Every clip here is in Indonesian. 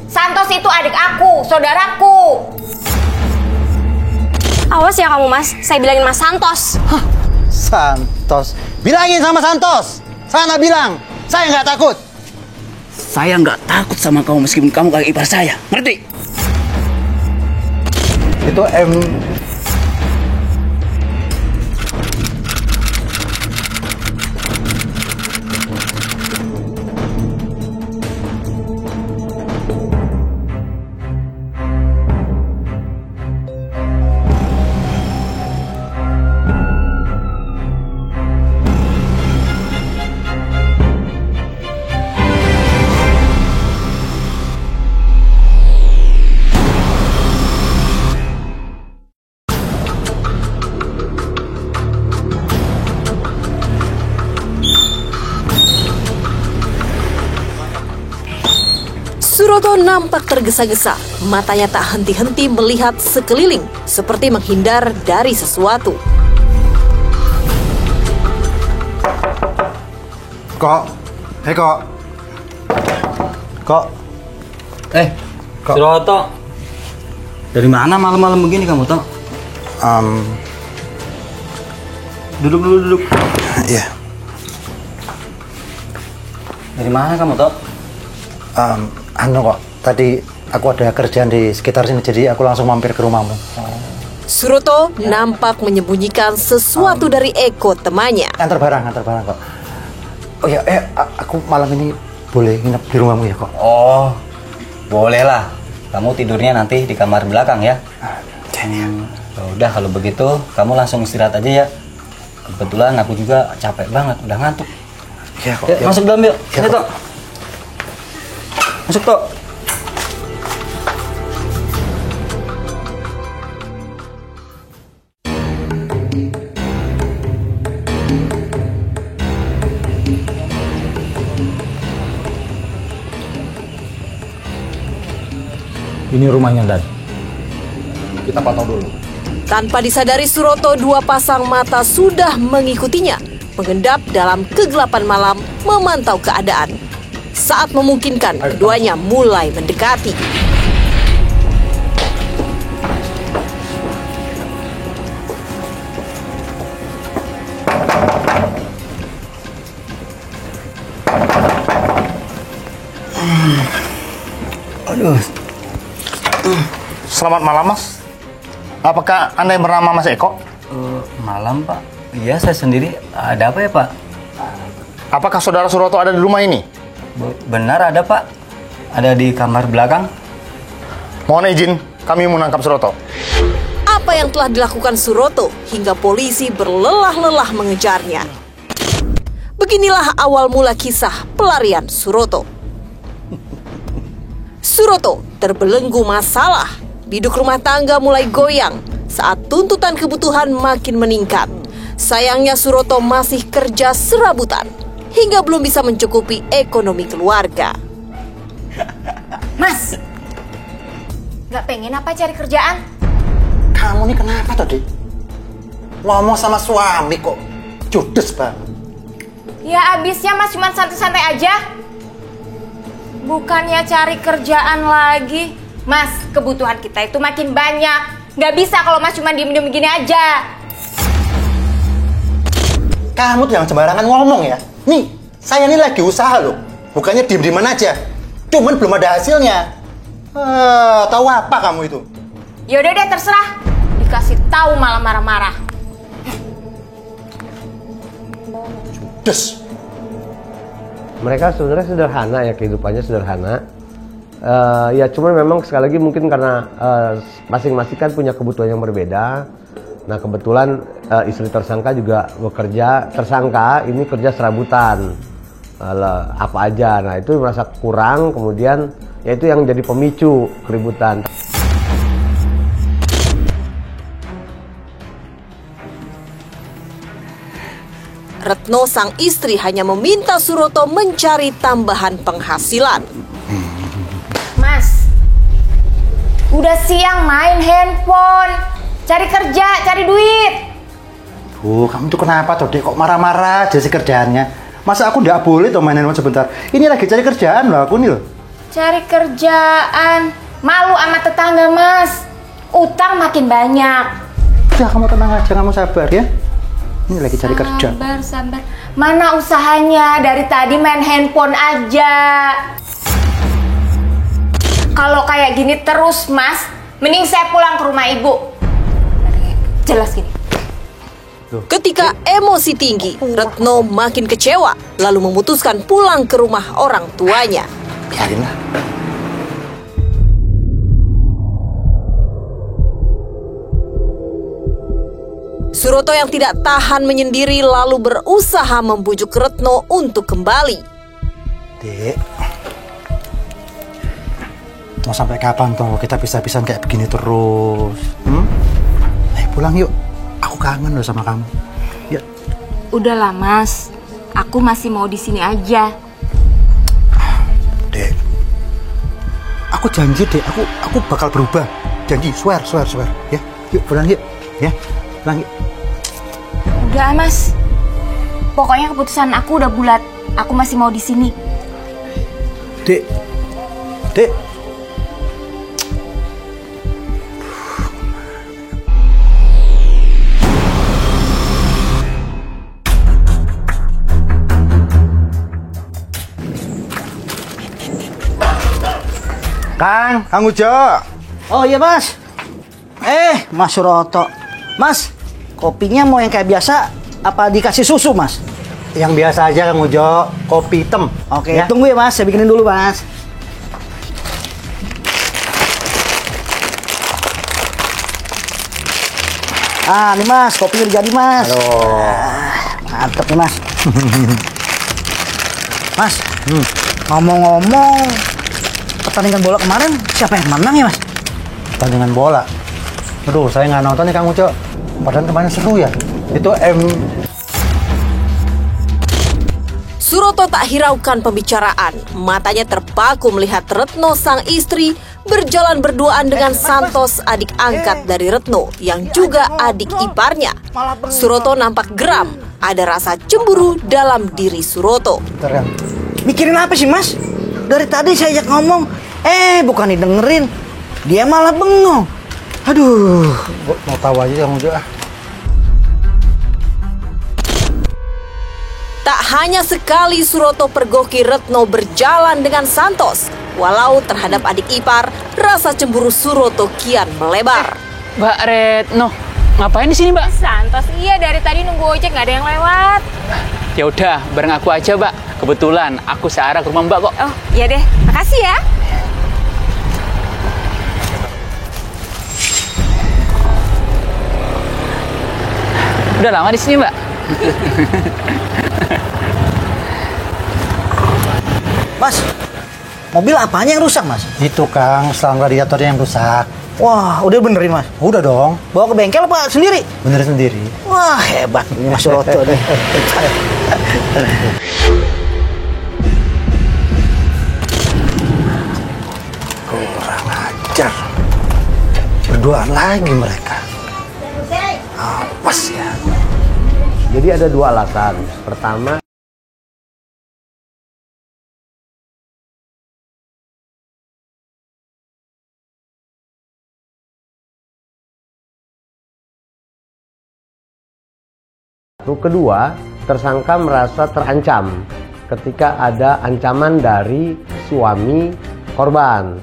Santos itu adik aku, saudaraku. Awas ya kamu Mas, saya bilangin Mas Santos. Hah, Santos. Bilangin sama Santos. Sana bilang, saya nggak takut. Saya nggak takut sama kamu meskipun kamu kakak ipar saya. Ngerti? Itu Suroto nampak tergesa-gesa, matanya tak henti-henti melihat sekeliling, seperti menghindar dari sesuatu. Kok? Kok? Kok? Kok? Suroto. Dari mana malam-malam begini kamu, Tok? Duduk. Iya. Dari mana kamu, Tok? Kok, tadi aku ada kerjaan di sekitar sini, jadi aku langsung mampir ke rumahmu. Suroto nampak menyembunyikan sesuatu dari Eko temannya. Antar barang kok. Oh ya, aku malam ini boleh nginep di rumahmu ya kok? Oh, boleh lah. Kamu tidurnya nanti di kamar belakang ya. Udah kalau begitu, kamu langsung istirahat aja ya. Kebetulan aku juga capek banget, udah ngantuk. Iya kok. Ya, masuk dalam yuk. Ya, Tok. Masuk, Tok. Ini rumahnya, Dan. Kita pantau dulu. Tanpa disadari Suroto, dua pasang mata sudah mengikutinya, mengendap dalam kegelapan malam memantau keadaan. Saat memungkinkan, keduanya mulai mendekati. Aduh. Selamat malam, Mas. Apakah Anda yang bernama Mas Eko? Malam, Pak. Iya, saya sendiri. Ada apa ya, Pak? Apakah saudara Suroto ada di rumah ini? Benar ada, Pak. Ada di kamar belakang. Mohon izin, kami menangkap Suroto. Apa yang telah dilakukan Suroto hingga polisi berlelah-lelah mengejarnya? Beginilah awal mula kisah pelarian Suroto. Suroto terbelenggu masalah. Biduk rumah tangga mulai goyang saat tuntutan kebutuhan makin meningkat. Sayangnya Suroto masih kerja serabutan hingga belum bisa mencukupi ekonomi keluarga. Mas, nggak pengen apa cari kerjaan? Kamu nih kenapa tadi? Ngomong sama suami kok judes banget. Ya abisnya Mas cuma santai-santai aja. Bukannya cari kerjaan lagi. Mas, kebutuhan kita itu makin banyak. Nggak bisa kalau Mas cuma diem-diem begini aja. Kamu jangan sembarangan ngomong ya. Nih, saya ini lagi usaha loh. Bukannya diem-dieman aja. Cuman belum ada hasilnya. Tahu apa kamu itu? Yaudah deh, terserah. Dikasih tahu malah marah-marah. Judes. Mereka sebenarnya sederhana ya, kehidupannya sederhana. Ya cuman memang sekali lagi mungkin karena masing-masing kan punya kebutuhan yang berbeda. Nah kebetulan istri tersangka juga bekerja, tersangka ini kerja serabutan apa aja. Nah itu merasa kurang, kemudian ya itu yang jadi pemicu keributan. Retno sang istri hanya meminta Suroto mencari tambahan penghasilan. Mas, udah siang main handphone. Cari kerja, cari duit. Kamu tuh kenapa tuh dek kok marah-marah aja sih kerjaannya? Masa aku nggak boleh tuh main handphone sebentar? Ini lagi cari kerjaan loh aku nih loh. Cari kerjaan. Malu sama tetangga, Mas. Utang makin banyak. Udah, kamu tenang aja, kamu sabar ya. Ini lagi cari kerja. Sabar. Mana usahanya? Dari tadi main handphone aja. Kalau kayak gini terus, Mas, mending saya pulang ke rumah ibu. Jelas gini. Ketika emosi tinggi, Retno makin kecewa, lalu memutuskan pulang ke rumah orang tuanya. Biarinlah. Suroto yang tidak tahan menyendiri lalu berusaha membujuk Retno untuk kembali. Dek, mau sampai kapan toh kita pisah-pisahan kayak begini terus? Ayo pulang yuk. Aku kangen loh sama kamu. Ya. Udahlah, Mas. Aku masih mau di sini aja. Dek, aku janji dek, aku bakal berubah. Janji, swear. Ya, yuk pulang yuk. Ya, pulang yuk. Udah, Mas. Pokoknya keputusan aku udah bulat. Aku masih mau di sini. Dek. Kang Ujo. Oh iya mas. Mas Suroto. Mas, kopinya mau yang kayak biasa apa dikasih susu mas? Yang biasa aja Kang Ujo, kopi hitam. Oke, ya. tunggu ya mas, saya bikinin dulu mas. Nih mas, kopinya udah jadi mas. Halo. Mantep nih mas. Mas, ngomong-ngomong, pertandingan bola kemarin siapa yang menang ya mas? Pertandingan bola. Aduh, saya nggak nonton nih Kang Ujo. Padahal kemarin seru ya. Itu Suroto tak hiraukan pembicaraan. Matanya terpaku melihat Retno sang istri berjalan berduaan dengan Santos, adik angkat dari Retno yang juga adik iparnya. Suroto nampak geram. Ada rasa cemburu dalam diri Suroto. Mikirin apa sih mas? Dari tadi saya ajak ngomong, bukan didengerin. Dia malah bengong. Aduh, mau tahu aja Kang Ujo. Tak hanya sekali Suroto pergoki Retno berjalan dengan Santos. Walau terhadap adik ipar, rasa cemburu Suroto kian melebar. Mbak Retno, ngapain di sini, Mbak? Santos, iya dari tadi nunggu ojek nggak ada yang lewat. Ya udah, bareng aku aja, Mbak. Kebetulan aku searah ke rumah Mbak kok. Oh, iya deh. Makasih ya. Udah lama di sini, Mbak? mas, mobil apanya yang rusak mas? Itu Kang, selang radiatornya yang rusak. Wah, udah benerin mas. Udah dong, Bawa ke bengkel apa sendiri? bener sendiri. Wah, hebat ini mas Suroto deh. Kurang ajar. Berduaan lagi mereka. Awas ya. Jadi ada dua alasan. Pertama, kedua, tersangka merasa terancam ketika ada ancaman dari suami korban.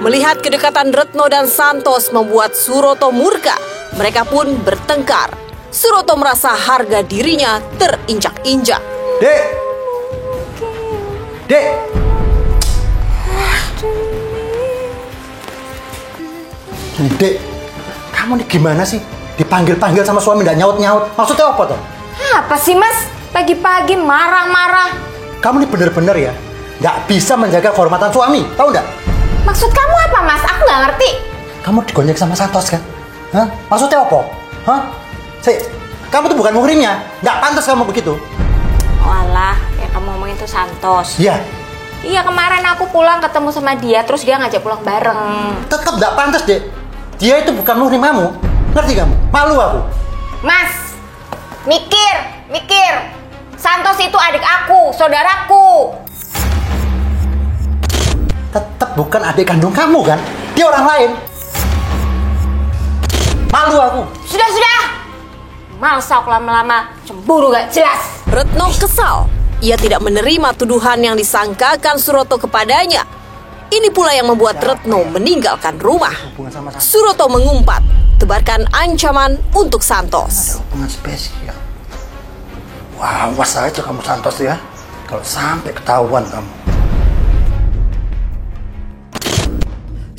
Melihat kedekatan Retno dan Santos membuat Suroto murka. Mereka pun bertengkar. Suroto merasa harga dirinya terinjak-injak. Dek! Dek, kamu nih gimana sih? Dipanggil-panggil sama suami nggak nyaut-nyaut. Maksudnya apa tuh? Apa sih, Mas? Pagi-pagi marah-marah. Kamu nih bener-bener ya nggak bisa menjaga kehormatan suami, tahu nggak? Maksud kamu apa, Mas? Aku nggak ngerti. Kamu digonjek sama Santos kan? Hah? Maksudnya apa? Hah? Kamu tuh bukan muhrimnya. Nggak pantas kamu begitu. Walah, yang kamu ngomongin tuh Santos. Iya. Iya, kemarin aku pulang ketemu sama dia, terus dia ngajak pulang bareng. Tetap nggak pantas, Dek. Dia itu bukan muhrim kamu. Ngerti kamu? Malu aku. Mas, mikir. Santos itu adik aku, saudaraku. Tetap bukan adik kandung kamu kan? Dia orang lain. Malu aku. Sudah. Males aku lama-lama cemburu gak jelas. Retno kesal. Ia tidak menerima tuduhan yang disangkakan Suroto kepadanya. Ini pula yang membuat Retno meninggalkan rumah. Suroto mengumpat, tebarkan ancaman untuk Santos. Hubungan spesial. Wah, awas aja kamu Santos ya. Kalau sampai ketahuan kamu.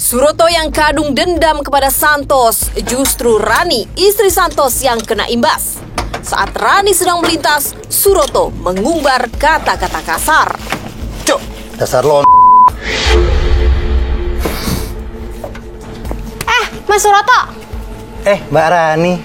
Suroto yang kadung dendam kepada Santos, justru Rani, istri Santos yang kena imbas. Saat Rani sedang melintas, Suroto mengumbar kata-kata kasar. Cuk, dasar lo. Mas Suroto, Mbak Rani.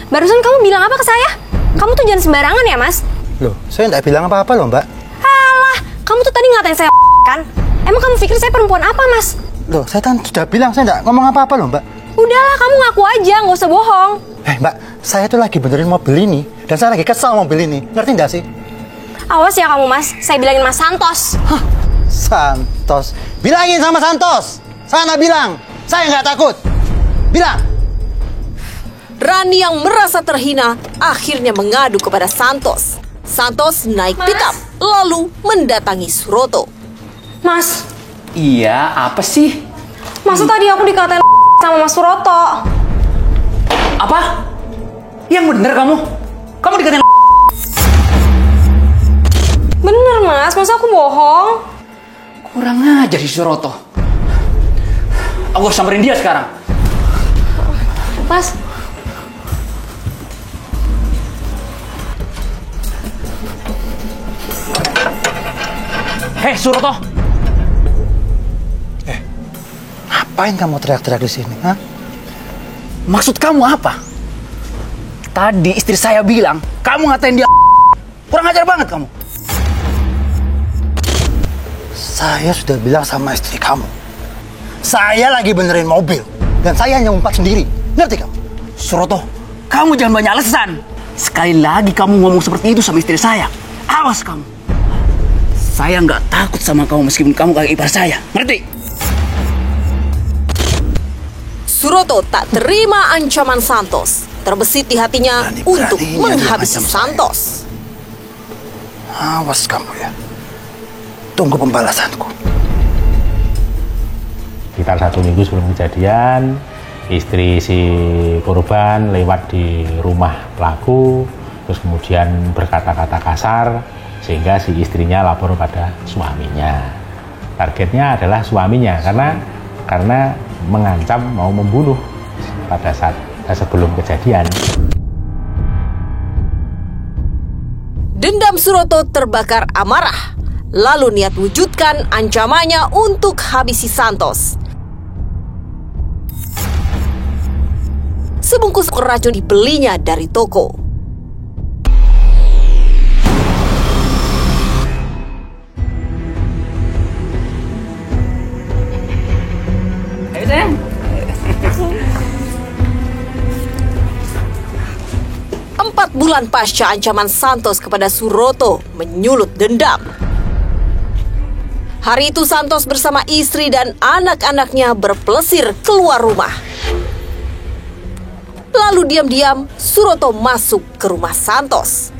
barusan kamu bilang apa ke saya? Kamu tuh jangan sembarangan ya, Mas. Loh, saya nggak bilang apa-apa loh, Mbak. Alah, kamu tuh tadi ngatain saya kan? Emang kamu pikir saya perempuan apa, Mas? Loh, saya kan sudah bilang saya nggak ngomong apa-apa loh, Mbak. Udahlah, kamu ngaku aja, nggak usah bohong. Mbak, saya tuh lagi benerin mobil ini. Dan saya lagi kesal mobil ini. Ngerti nggak sih? Awas ya kamu, Mas. Saya bilangin Mas Santos. Hah, Santos. Bilangin sama Santos. Sana bilang. Saya nggak takut. Bilang. Rani yang merasa terhina akhirnya mengadu kepada Santos. Santos naik pickup lalu mendatangi Suroto. Mas, Iya, apa sih? masa tadi aku dikatain sama Mas Suroto? Apa? Yang bener kamu? Kamu dikatain Bener, Mas. Masa aku bohong? kurang ajar si Suroto. Aku harus samperin dia sekarang. Mas, Hei Suroto, Ngapain kamu teriak-teriak di sini? Hah? maksud kamu apa? Tadi istri saya bilang kamu ngatain dia. Kurang ajar banget kamu. Saya sudah bilang sama istri kamu. Saya lagi benerin mobil. Dan saya hanya umpat sendiri. Ngerti kamu? Suroto, kamu jangan banyak alasan. Sekali lagi kamu ngomong seperti itu sama istri saya, awas kamu. Saya nggak takut sama kamu meskipun kamu kakak ipar saya. Ngerti? Suroto tak terima ancaman Santos. Terbesit di hatinya untuk menghabisi Santos. Awas kamu ya. Tunggu pembalasanku. Sekitar 1 minggu sebelum kejadian, istri si korban lewat di rumah pelaku, terus kemudian berkata-kata kasar, sehingga si istrinya lapor pada suaminya. Targetnya adalah suaminya karena mengancam mau membunuh pada saat sebelum kejadian. Dendam Suroto terbakar amarah. Lalu niat wujudkan ancamannya untuk habisi Santos. Sebungkus racun dibelinya dari toko. Ayo sayang. 4 bulan pasca ancaman Santos kepada Suroto menyulut dendam. Hari itu Santos bersama istri dan anak-anaknya berpelesir keluar rumah. Lalu diam-diam Suroto masuk ke rumah Santos.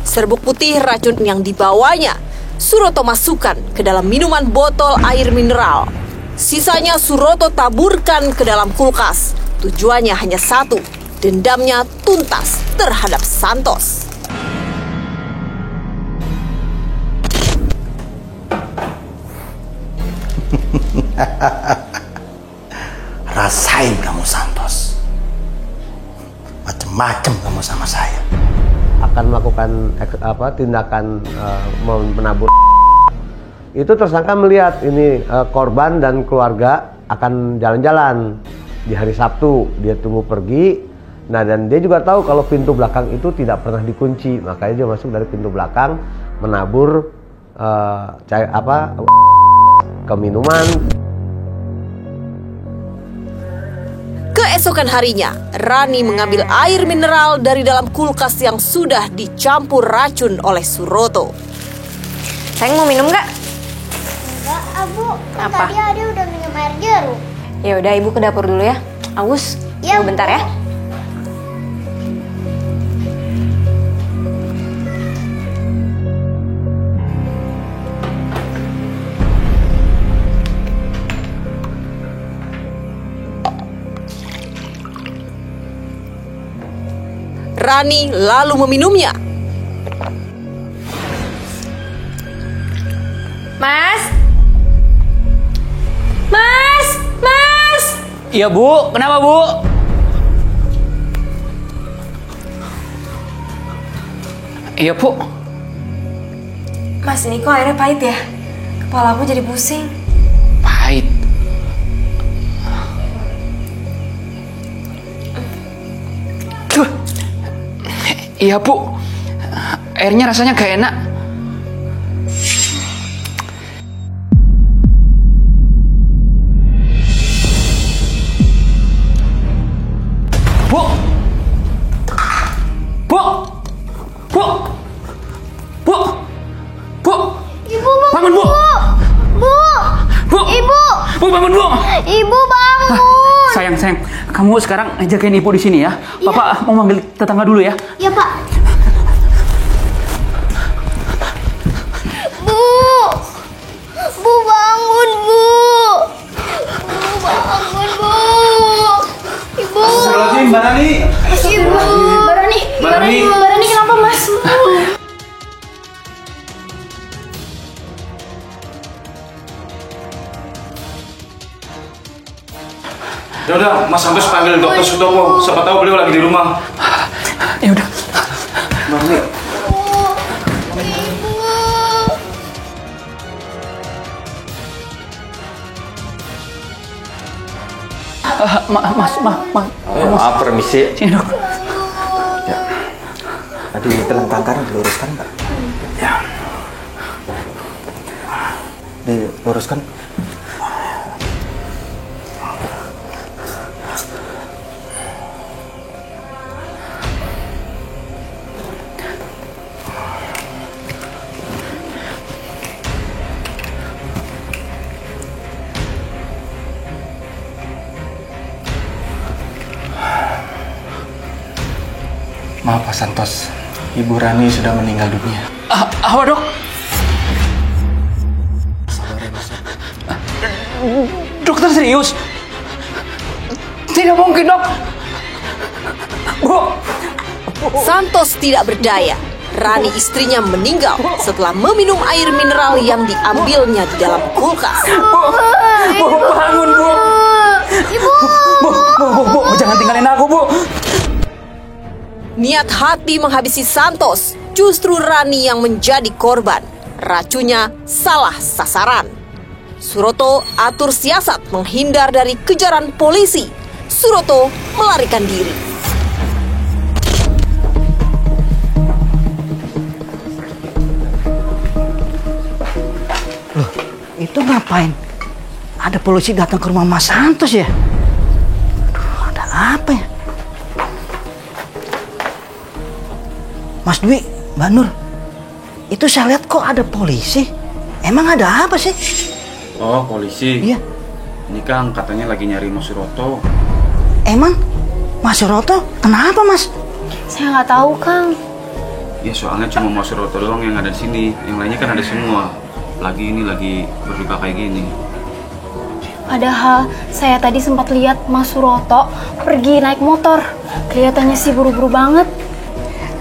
Serbuk putih racun yang dibawanya Suroto masukkan ke dalam minuman botol air mineral. Sisanya Suroto taburkan ke dalam kulkas. Tujuannya hanya satu, dendamnya tuntas terhadap Santos. Rasain kamu Santos. Macem-macem kamu sama saya. Akan melakukan tindakan menabur. Itu tersangka melihat ini korban dan keluarga akan jalan-jalan di hari Sabtu. Dia tunggu pergi Nah, dan dia juga tahu kalau pintu belakang itu tidak pernah dikunci, makanya dia masuk dari pintu belakang, menabur ke minuman. Keesokan harinya, Rani mengambil air mineral dari dalam kulkas yang sudah dicampur racun oleh Suroto. Sayang mau minum nggak? Enggak, Abu. Kan Apa? tadi Ade udah minum air jeruk. Ya udah, ibu ke dapur dulu ya. Aus, Iya, tunggu bentar Bu. ya. Rani lalu meminumnya. Mas? Mas? Mas? Iya Bu, kenapa Bu? Iya Bu. Mas, ini kok airnya pahit ya? Kepala aku jadi pusing. Pahit. Tuh. Iya Bu, airnya rasanya gak enak. Bu, Bu, Bu, Bu, Bu, Ibu bangun Bu, Bu! Bu, Ibu! Bu bangun Bu. Ibu bangun! Sayang, kamu sekarang jagain ibu di sini ya. Bapak mau manggil tetangga dulu ya. Ya, Pak. Bu! Bu bangun, Bu! Bu bangun, Bu! Ibu! Astagfirullahaladzim, Mbak Rani. Ibu! Mbak Rani. Mbak Rani kenapa, Mas? Ya udah, Mas Santos panggil dokter Sutopo. Siapa tahu beliau lagi di rumah. Ya udah. Mbak Rani. Mas. Maaf, permisi. Sini dok. Tadi telentang karang diluruskan, Mbak. Ya. Diluruskan. Maaf Pak Santos, Ibu Rani sudah meninggal dunia. Apa dok? Dokter serius? Tidak mungkin dok. Bu. Santos tidak berdaya. Rani istrinya meninggal setelah meminum air mineral yang diambilnya di dalam kulkas. Bu, bangun Bu. Ibu! Bu, jangan tinggalin aku Bu. Niat hati menghabisi Santos, justru Rani yang menjadi korban. Racunnya salah sasaran. Suroto atur siasat menghindar dari kejaran polisi. Suroto melarikan diri. Loh, itu ngapain? Ada polisi datang ke rumah Mas Santos ya? Aduh, ada apa ya? Mas Dwi, Mbak Nur, itu saya lihat kok ada polisi. Emang ada apa sih? Oh, polisi. Iya. Ini kan katanya lagi nyari Mas Suroto. Emang Mas Suroto kenapa, Mas? Saya nggak tahu, Kang. Ya soalnya cuma Mas Suroto doang yang ada di sini. Yang lainnya kan ada semua. Ini lagi berduka kayak gini. Padahal saya tadi sempat lihat Mas Suroto pergi naik motor. Kelihatannya sih buru-buru banget.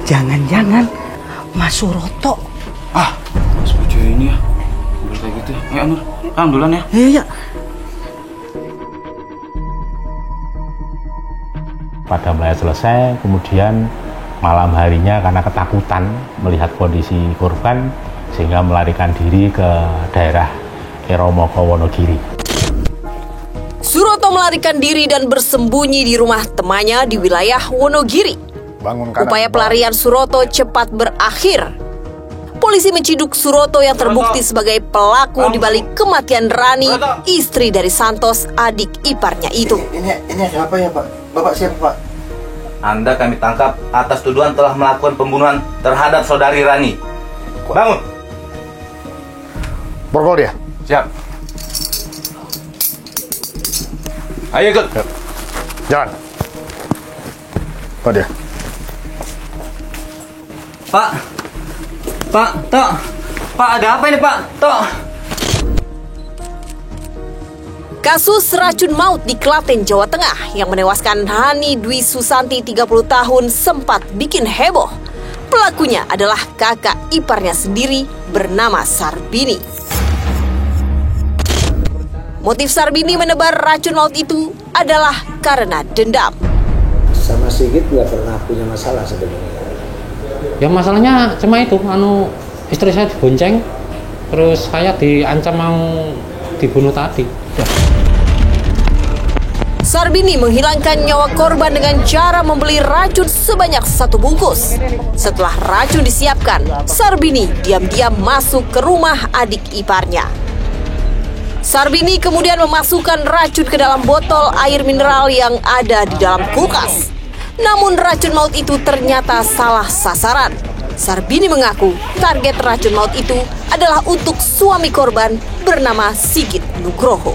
Jangan-jangan Mas Suroto. Mas Bojo ini ya. Udah kayak gitu. Ya Nur, Kang duluan ya. Iya. Pada mulai selesai, kemudian malam harinya karena ketakutan melihat kondisi korban sehingga melarikan diri ke daerah Eromoko Wonogiri. Suroto Suroto melarikan diri dan bersembunyi di rumah temannya di wilayah Wonogiri. Upaya pelarian Suroto cepat berakhir. Polisi menciduk Suroto yang terbukti sebagai pelaku di balik kematian Rani, istri dari Santos, adik iparnya itu. Ini ada apa ya, Pak? Bapak siapa, Pak? Anda kami tangkap atas tuduhan telah melakukan pembunuhan terhadap saudari Rani. Bangun. Borgol dia. Siap. Ayo ikut. Jalan. Oh dia. Pak, Tok. Pak, ada apa ini, Pak? Tok. Kasus racun maut di Klaten, Jawa Tengah yang menewaskan Hani Dwi Susanti 30 tahun sempat bikin heboh. Pelakunya adalah kakak iparnya sendiri bernama Sarbini. Motif Sarbini menebar racun maut itu adalah karena dendam. Sama Sigit nggak pernah punya masalah sebenarnya. Ya masalahnya cuma itu, istri saya dibonceng, terus saya diancam mau dibunuh tadi. Sarbini menghilangkan nyawa korban dengan cara membeli racun sebanyak 1 bungkus. Setelah racun disiapkan, Sarbini diam-diam masuk ke rumah adik iparnya. Sarbini kemudian memasukkan racun ke dalam botol air mineral yang ada di dalam kulkas. Namun racun maut itu ternyata salah sasaran. Sarbini mengaku target racun maut itu adalah untuk suami korban bernama Sigit Nugroho.